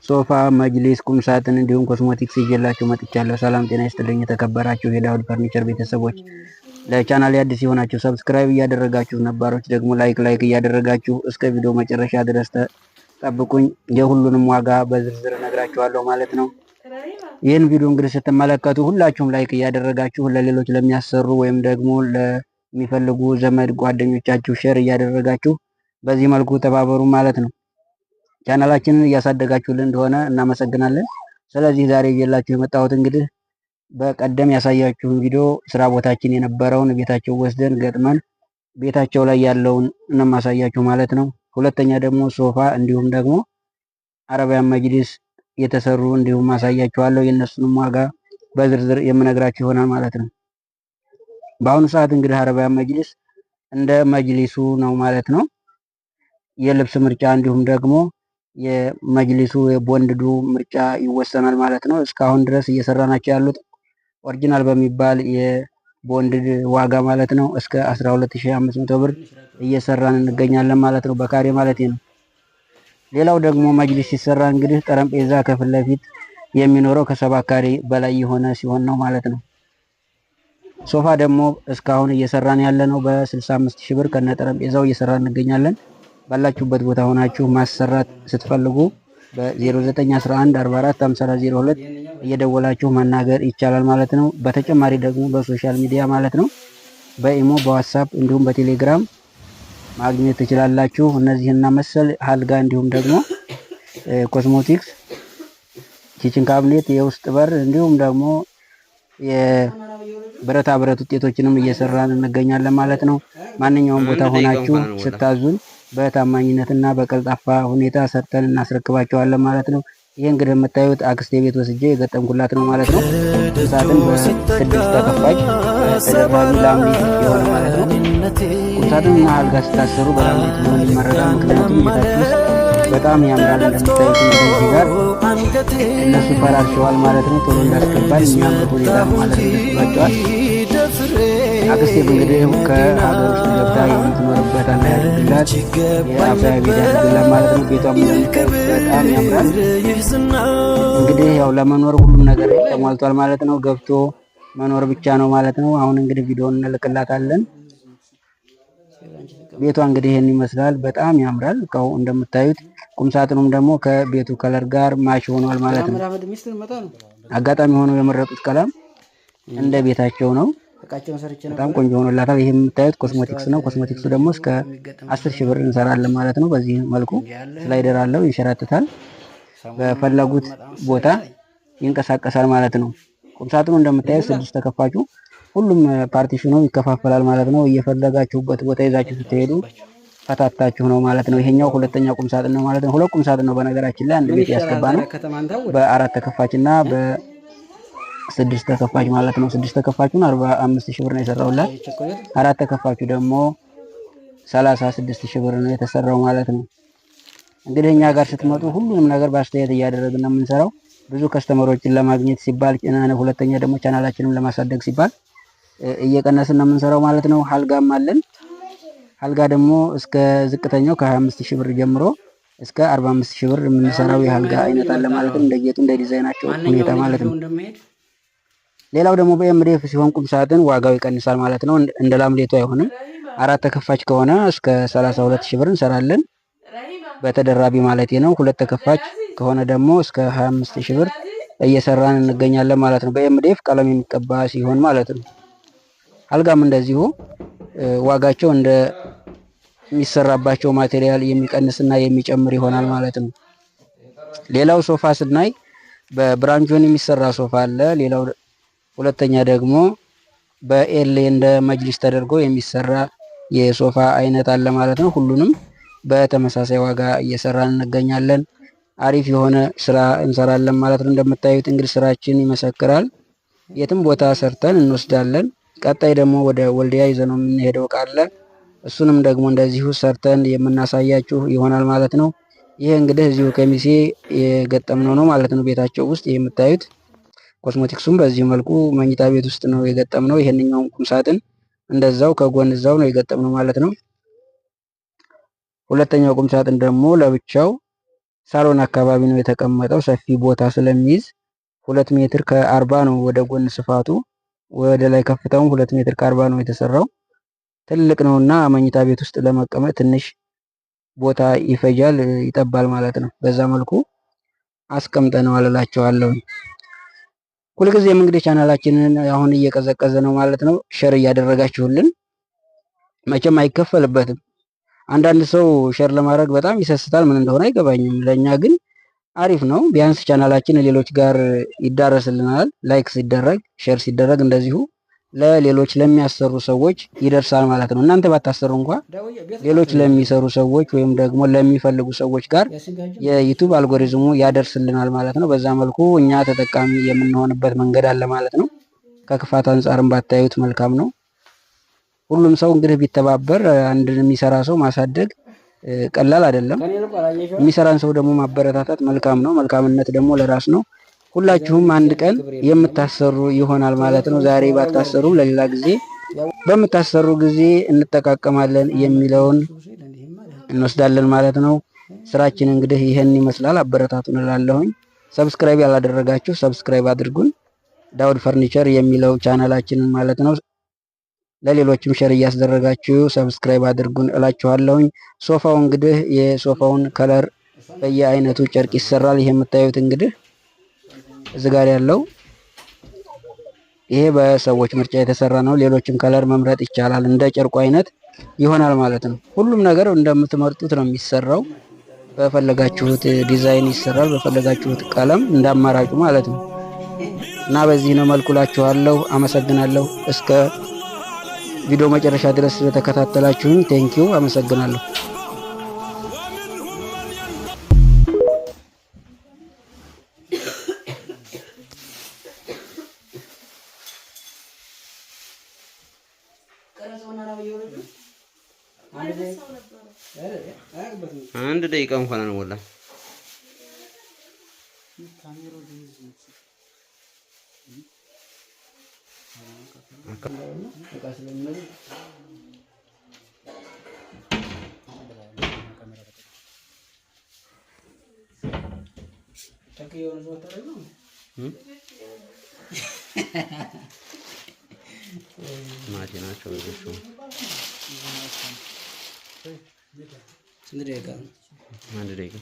ሶፋ፣ መጅሊስ፣ ቁም ሳጥን እንዲሁም ኮስሞቲክስ ይዤላችሁ መጥቻለሁ። ሰላም ጤና ይስጥልኝ የተከበራችሁ የዳውድ ፈርኒቸር ቤተሰቦች፣ ለቻናል አዲስ የሆናችሁ ሰብስክራይብ እያደረጋችሁ ነባሮች ደግሞ ላይክ እያደረጋችሁ እስከ ቪዲዮ መጨረሻ ድረስ ጠብቁኝ። የሁሉንም ዋጋ በዝርዝር እነግራችኋለሁ ማለት ነው። ይህን ቪዲዮ እንግዲህ ስትመለከቱ ሁላችሁም ላይክ እያደረጋችሁ ለሌሎች ለሚያሰሩ ወይም ደግሞ ለሚፈልጉ ዘመድ ጓደኞቻችሁ ሼር እያደረጋችሁ በዚህ መልኩ ተባበሩ ማለት ነው። ቻናላችንን እያሳደጋችሁልን እንደሆነ እናመሰግናለን። ስለዚህ ዛሬ ይዤላችሁ የመጣሁት እንግዲህ በቀደም ያሳያችሁን ቪዲዮ ስራ ቦታችን የነበረውን ቤታቸው ወስደን ገጥመን ቤታቸው ላይ ያለውን እናማሳያችሁ ማለት ነው። ሁለተኛ ደግሞ ሶፋ እንዲሁም ደግሞ አረቢያን መጅሊስ የተሰሩ እንዲሁም ማሳያችኋለሁ። የእነሱንም ዋጋ በዝርዝር የምነግራችሁ ይሆናል ማለት ነው። በአሁኑ ሰዓት እንግዲህ አረቢያን መጅሊስ እንደ መጅሊሱ ነው ማለት ነው። የልብስ ምርጫ እንዲሁም ደግሞ የመጅሊሱ የቦንድዱ ምርጫ ይወሰናል ማለት ነው። እስካሁን ድረስ እየሰራናቸው ያሉት ኦሪጂናል በሚባል የቦንድድ ዋጋ ማለት ነው እስከ 12500 ብር እየሰራን እንገኛለን ማለት ነው። በካሬ ማለት ነው። ሌላው ደግሞ መጅሊስ ሲሰራ እንግዲህ ጠረጴዛ ከፊት ለፊት የሚኖረው ከ7 ካሬ በላይ የሆነ ሲሆን ነው ማለት ነው። ሶፋ ደግሞ እስካሁን እየሰራን ያለነው በ65000 ብር ከነ ጠረጴዛው እየሰራን እንገኛለን። ባላችሁበት ቦታ ሆናችሁ ማሰራት ስትፈልጉ በ0911 44 5402 እየደወላችሁ ማናገር ይቻላል ማለት ነው። በተጨማሪ ደግሞ በሶሻል ሚዲያ ማለት ነው በኢሞ፣ በዋትስአፕ እንዲሁም በቴሌግራም ማግኘት ትችላላችሁ። እነዚህና መሰል አልጋ እንዲሁም ደግሞ ኮስሞቲክስ፣ ኪችን ካቢኔት፣ የውስጥ በር እንዲሁም ደግሞ የብረታ ብረት ውጤቶችንም እየሰራን እንገኛለን ማለት ነው። ማንኛውም ቦታ ሆናችሁ ስታዙን በታማኝነትና በቀልጣፋ ሁኔታ ሰርተን እናስረክባቸዋለን ማለት ነው። ይሄ እንግዲህ የምታዩት አክስቴ ቤት ወስጄ የገጠምኩላት ነው ማለት ነው። ቁምሳጥን በ6 ተከፋች ተደራቢ ላምሌት የሆነ ማለት ነው። ቁምሳጥን እና አልጋ ስታሰሩ በላምሌት መሆን ይመረጣል። ምክንያቱም ቤታችሁ ውስጥ በጣም ያምራል። እንደምታዩት እንግዲህ ጋር እነሱ ፈራርሸዋል ማለት ነው። ቶሎ እንዳስገባል የሚያምር ሁኔታ ነው ማለት ነው ይመስላቸዋል። አክስቴ እንግዲህ ከሀገር ውስጥ ገብታ የምትኖርበት አላ ያደርግላት የአባያ ቤት ያደርግላት ማለት ነው። ቤቷም በጣም ያምራል። እንግዲህ ያው ለመኖር ሁሉም ነገር ተሟልቷል ማለት ነው። ገብቶ መኖር ብቻ ነው ማለት ነው። አሁን እንግዲህ ቪዲዮውን እንልክላታለን። ቤቷ እንግዲህ ይሄን ይመስላል። በጣም ያምራል። እቃው እንደምታዩት ቁምሳጥኑም ደግሞ ከቤቱ ከለር ጋር ማች ሆኗል ማለት ነው። አጋጣሚ ሆኖ የመረጡት ቀለም እንደ ቤታቸው ነው። በጣም ቆንጆ ሆኖላታል። ይሄ የምታዩት ኮስሞቲክስ ነው። ኮስሞቲክሱ ደግሞ እስከ 10000 ብር እንሰራለን ማለት ነው። በዚህ መልኩ ስላይደር አለው፣ ይንሸራተታል፣ በፈለጉት ቦታ ይንቀሳቀሳል ማለት ነው። ቁምሳጥኑ እንደምታዩት 6 ተከፋቹ ሁሉም ፓርቲሽኑ ይከፋፈላል ማለት ነው። እየፈለጋችሁበት ቦታ ይዛችሁ ስትሄዱ ፈታታችሁ ነው ማለት ነው። ይሄኛው ሁለተኛ ቁምሳጥን ነው ማለት ነው። ሁለት ቁምሳጥን ነው በነገራችን ላይ አንድ ቤት ያስገባ ነው። በ4 ተከፋችና በ6 ተከፋች ማለት ነው። 6 ተከፋቹን 45000 ብር ነው የሰራውላት። 4 ተከፋቹ ደግሞ 36000 ብር ነው የተሰራው ማለት ነው። እንግዲህ እኛ ጋር ስትመጡ ሁሉንም ነገር በአስተያየት እያደረግን ነው የምንሰራው። ብዙ ከስተመሮችን ለማግኘት ሲባል ሁለተኛ ደግሞ ቻናላችንን ለማሳደግ ሲባል እየቀነስን ነው የምንሰራው ማለት ነው። አልጋም አለን። አልጋ ደግሞ እስከ ዝቅተኛው ከ25000 ብር ጀምሮ እስከ 45000 ብር የምንሰራው የአልጋ አይነት አለ ማለት ነው። እንደየቱ እንደ ዲዛይናቸው ሁኔታ ማለት ነው። ሌላው ደግሞ በኤምዲኤፍ ሲሆን ቁም ሳጥን ዋጋው ይቀንሳል ማለት ነው። እንደ ላምሌቱ አይሆንም። 4 ተከፋች ከሆነ እስከ 32000 ብር እንሰራለን በተደራቢ ማለት ነው። 2 ተከፋች ከሆነ ደግሞ እስከ 25000 ብር እየሰራን እንገኛለን ማለት ነው። በኤምዲኤፍ ቀለም የሚቀባ ሲሆን ማለት ነው። አልጋም እንደዚሁ ዋጋቸው እንደ የሚሰራባቸው ማቴሪያል የሚቀንስና የሚጨምር ይሆናል ማለት ነው። ሌላው ሶፋ ስናይ በብራንጆን የሚሰራ ሶፋ አለ። ሌላው ሁለተኛ ደግሞ በኤል እንደ መጅሊስ ተደርጎ የሚሰራ የሶፋ አይነት አለ ማለት ነው። ሁሉንም በተመሳሳይ ዋጋ እየሰራን እንገኛለን። አሪፍ የሆነ ስራ እንሰራለን ማለት ነው። እንደምታዩት እንግዲህ ስራችን ይመሰክራል። የትም ቦታ ሰርተን እንወስዳለን። ቀጣይ ደግሞ ወደ ወልዲያ ይዘነው የምንሄደው ቃለ እሱንም ደግሞ እንደዚሁ ሰርተን የምናሳያችሁ ይሆናል ማለት ነው። ይሄ እንግዲህ እዚሁ ከሚሴ የገጠምነው ነው ማለት ነው። ቤታቸው ውስጥ የምታዩት ኮስሞቲክሱም በዚህ መልኩ መኝታ ቤት ውስጥ ነው የገጠምነው። ይሄንኛው ቁምሳጥን እንደዛው ከጎን እዛው ነው የገጠምነው ማለት ነው። ሁለተኛው ቁምሳጥን ደግሞ ለብቻው ሳሎን አካባቢ ነው የተቀመጠው። ሰፊ ቦታ ስለሚይዝ 2 ሜትር ከ40 ነው ወደ ጎን ስፋቱ፣ ወደ ላይ ከፍታውም 2 ሜትር ከ40 ነው የተሰራው። ትልቅ ነውና መኝታ ቤት ውስጥ ለመቀመጥ ትንሽ ቦታ ይፈጃል፣ ይጠባል ማለት ነው። በዛ መልኩ አስቀምጠነዋል እላችኋለሁ። ሁልጊዜም እንግዲህ ቻናላችንን አሁን እየቀዘቀዘ ነው ማለት ነው። ሼር እያደረጋችሁልን መቼም አይከፈልበትም። አንዳንድ ሰው ሼር ለማድረግ በጣም ይሰስታል፣ ምን እንደሆነ አይገባኝም። ለኛ ግን አሪፍ ነው። ቢያንስ ቻናላችን ሌሎች ጋር ይዳረስልናል። ላይክ ሲደረግ ሼር ሲደረግ እንደዚሁ ለሌሎች ለሚያሰሩ ሰዎች ይደርሳል ማለት ነው። እናንተ ባታሰሩ እንኳን ሌሎች ለሚሰሩ ሰዎች ወይም ደግሞ ለሚፈልጉ ሰዎች ጋር የዩቲዩብ አልጎሪዝሙ ያደርስልናል ማለት ነው። በዛ መልኩ እኛ ተጠቃሚ የምንሆንበት መንገድ አለ ማለት ነው። ከክፋት አንጻርም ባታዩት መልካም ነው። ሁሉም ሰው እንግዲህ ቢተባበር አንድን የሚሰራ ሰው ማሳደግ ቀላል አይደለም። የሚሰራን ሰው ደግሞ ማበረታታት መልካም ነው። መልካምነት ደግሞ ለራስ ነው። ሁላችሁም አንድ ቀን የምታሰሩ ይሆናል ማለት ነው። ዛሬ ባታሰሩ ለሌላ ጊዜ በምታሰሩ ጊዜ እንጠቃቀማለን የሚለውን እንወስዳለን ማለት ነው። ስራችን እንግዲህ ይሄን ይመስላል። አበረታቱን እላለሁኝ። ሰብስክራይብ ያላደረጋችሁ ሰብስክራይብ አድርጉን። ዳውድ ፈርኒቸር የሚለው ቻናላችንን ማለት ነው። ለሌሎችም ሼር እያስደረጋችሁ ሰብስክራይብ አድርጉን እላችኋለሁኝ። ሶፋው እንግዲህ የሶፋውን ከለር በየአይነቱ ጨርቅ ይሰራል። ይሄ የምታዩት እንግዲህ እዚህ ጋር ያለው ይሄ በሰዎች ምርጫ የተሰራ ነው። ሌሎችም ከለር መምረጥ ይቻላል። እንደ ጨርቁ አይነት ይሆናል ማለት ነው። ሁሉም ነገር እንደምትመርጡት ነው የሚሰራው። በፈለጋችሁት ዲዛይን ይሰራል፣ በፈለጋችሁት ቀለም እንዳማራጩ ማለት ነው። እና በዚህ ነው መልኩላችኋለሁ። አመሰግናለሁ። እስከ ቪዲዮ መጨረሻ ድረስ ስለተከታተላችሁኝ ቴንኪው፣ አመሰግናለሁ። አንድ ደቂቃ እንኳን አልሞላም። ማቴ ናቸው ልጆቹ። ስንት ደቂቃ? አንድ ደቂቃ